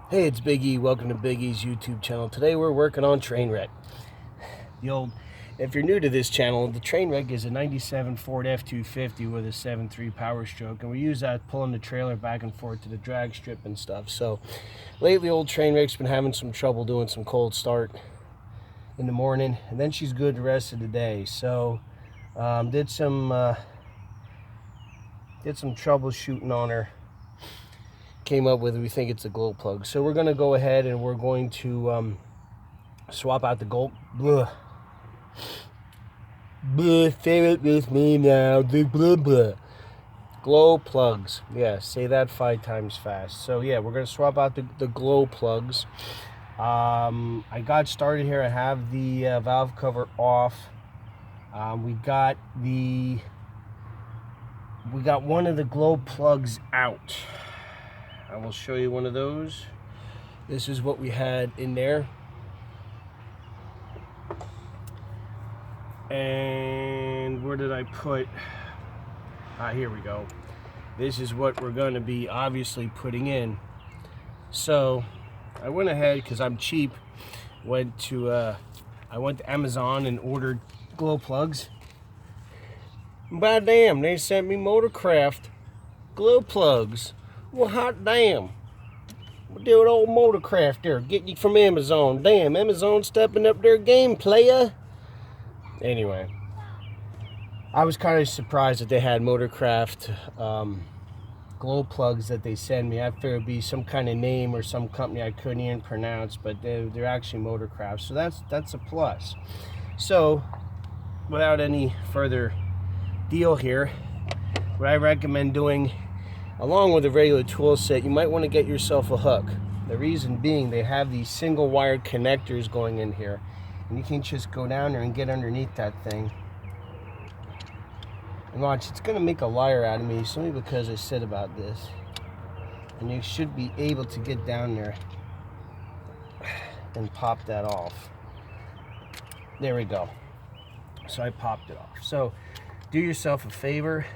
Hey, it's Big E. Welcome to Big E's YouTube channel. Today we're working on Trainwreck. If you're new to this channel, the Trainwreck is a 97 Ford F-250 with a 7.3 power stroke, and we use that pulling the trailer back and forth to the drag strip and stuff. So lately old Trainwreck's been having some trouble doing some cold start in the morning, and then she's good the rest of the day. So did some troubleshooting on her. Came up with, we think it's a glow plug. So we're going to go ahead and we're going to swap out the glow. Say it with me now. The glow plugs. Yeah, say that 5 times fast. So yeah, we're going to swap out the glow plugs. I got started here. I have the valve cover off. We got one of the glow plugs out. I will show you one of those. This is what we had in there. And where did I put? Here we go. This is what we're going to be obviously putting in. So I went ahead, because I'm cheap, I went to Amazon and ordered glow plugs. By damn, they sent me Motorcraft glow plugs. Well, hot damn. What deal with old Motorcraft there? Getting you from Amazon. Damn, Amazon stepping up their game, player. Anyway, I was kind of surprised that they had Motorcraft glow plugs that they send me. I figured it'd be some kind of name or some company I couldn't even pronounce, but they're actually Motorcraft, so that's a plus. So, without any further deal here, what I recommend doing, along with a regular tool set, you might want to get yourself a hook. The reason being, they have these single wired connectors going in here, and you can just go down there and get underneath that thing. And watch, it's going to make a liar out of me simply because I said about this. And you should be able to get down there and pop that off. There we go. So I popped it off. So do yourself a favor.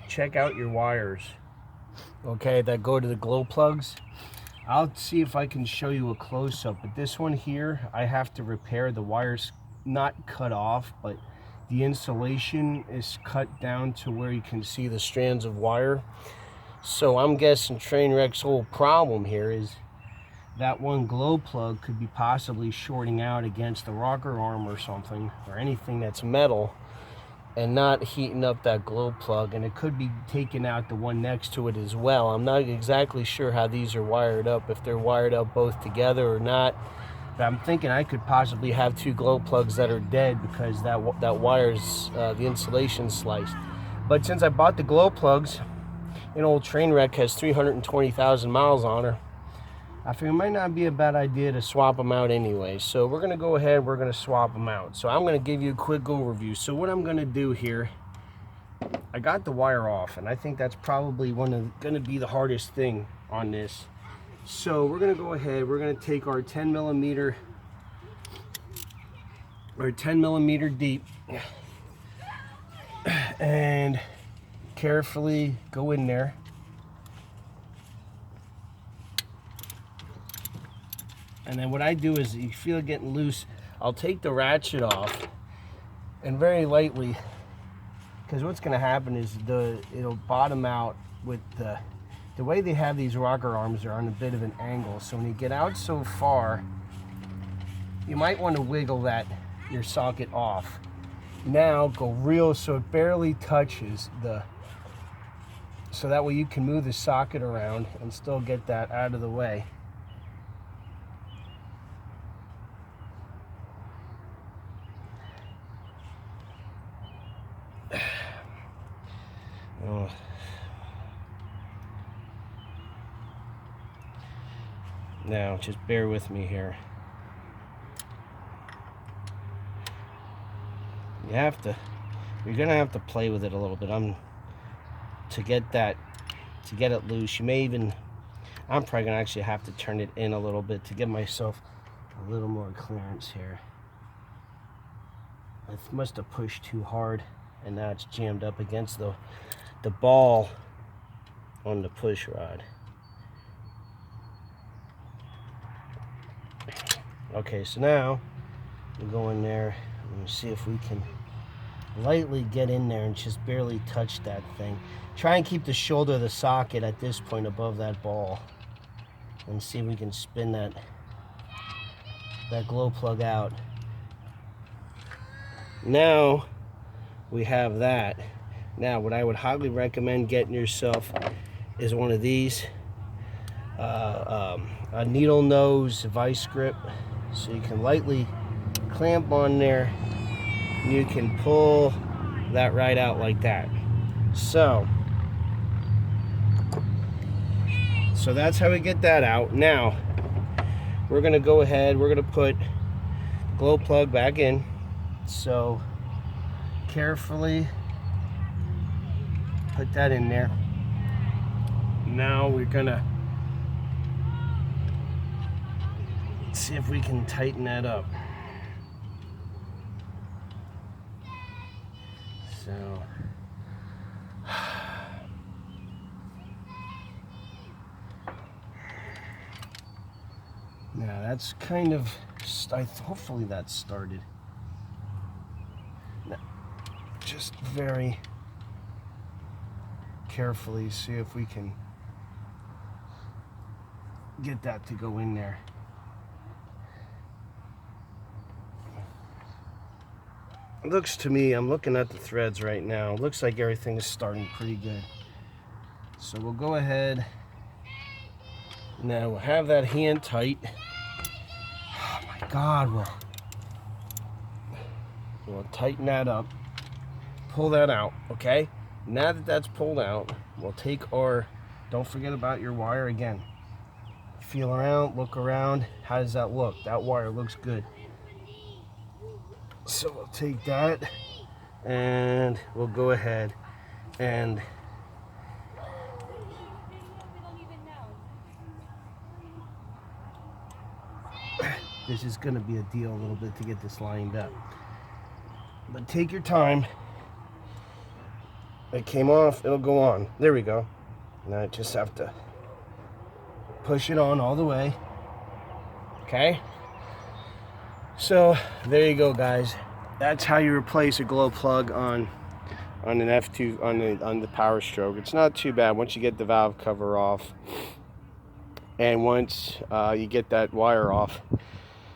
Check out your wires, okay, that go to the glow plugs. I'll see if I can show you a close-up, but this one here, I have to repair. The wires not cut off, but the insulation is cut down to where you can see the strands of wire. So I'm guessing Trainwreck's whole problem here is that one glow plug could be possibly shorting out against the rocker arm or something, or anything that's metal, and not heating up that glow plug, and it could be taking out the one next to it as well. I'm not exactly sure how these are wired up, if they're wired up both together or not, but I'm thinking I could possibly have 2 glow plugs that are dead because that wire's the insulation sliced. But since I bought the glow plugs, an old Trainwreck has 320,000 miles on her, I figure it might not be a bad idea to swap them out anyway. So we're going to go ahead, we're going to swap them out. So I'm going to give you a quick overview. So what I'm going to do here, I got the wire off, and I think that's probably going to be the hardest thing on this. So we're going to go ahead, we're going to take our 10 millimeter deep and carefully go in there. And then what I do is, you feel it getting loose, I'll take the ratchet off, and very lightly, because what's going to happen is it'll bottom out with the way they have these rocker arms are on a bit of an angle. So when you get out so far, you might want to wiggle your socket off. Now go real so it barely touches so that way you can move the socket around and still get that out of the way. Oh. Now, just bear with me here. You're gonna have to play with it a little bit. To get it loose. I'm probably gonna actually have to turn it in a little bit to give myself a little more clearance here. I must have pushed too hard, and now it's jammed up against the ball on the push rod. Okay, so now we'll go in there and see if we can lightly get in there and just barely touch that thing. Try and keep the shoulder of the socket at this point above that ball, and see if we can spin that glow plug out. Now we have that. Now what I would highly recommend getting yourself is one of these, a needle nose vice grip, so you can lightly clamp on there and you can pull that right out like that. So that's how we get that out. Now we're gonna go ahead, we're gonna put the glow plug back in. So carefully put that in there. Now we're gonna see if we can tighten that up. So now that's kind of, hopefully that's started. Now, just very carefully see if we can get that to go in there. It looks to me, I'm looking at the threads right now, it looks like everything is starting pretty good. So we'll go ahead, now we'll have that hand tight. Oh my God, we'll tighten that up, pull that out, okay? Now that that's pulled out, we'll take our, don't forget about your wire again. Feel around, look around, how does that look? That wire looks good. So we'll take that and we'll go ahead and this is going to be a deal a little bit to get this lined up. But take your time. It came off, it'll go on. There we go. Now I just have to push it on all the way. Okay? So there you go, guys. That's how you replace a glow plug on an F2 on the Power Stroke. It's not too bad once you get the valve cover off, and once you get that wire off.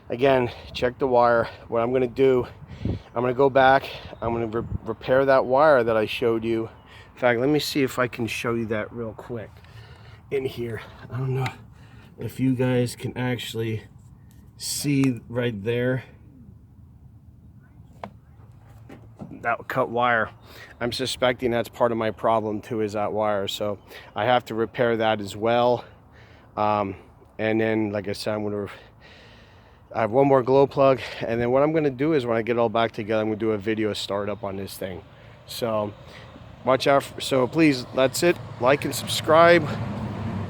Again, check the wire. What I'm going to do, I'm going to go back. I'm going to repair that wire that I showed you. In fact, let me see if I can show you that real quick in here. I don't know if you guys can actually see right there, that cut wire. I'm suspecting that's part of my problem too, is that wire. So I have to repair that as well. And then, like I said, I have one more glow plug, and then what I'm going to do is when I get it all back together, I'm going to do a video startup on this thing. So watch out so please, that's it. Like and subscribe.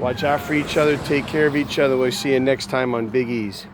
Watch out for each other. Take care of each other. We'll see you next time on Big E's.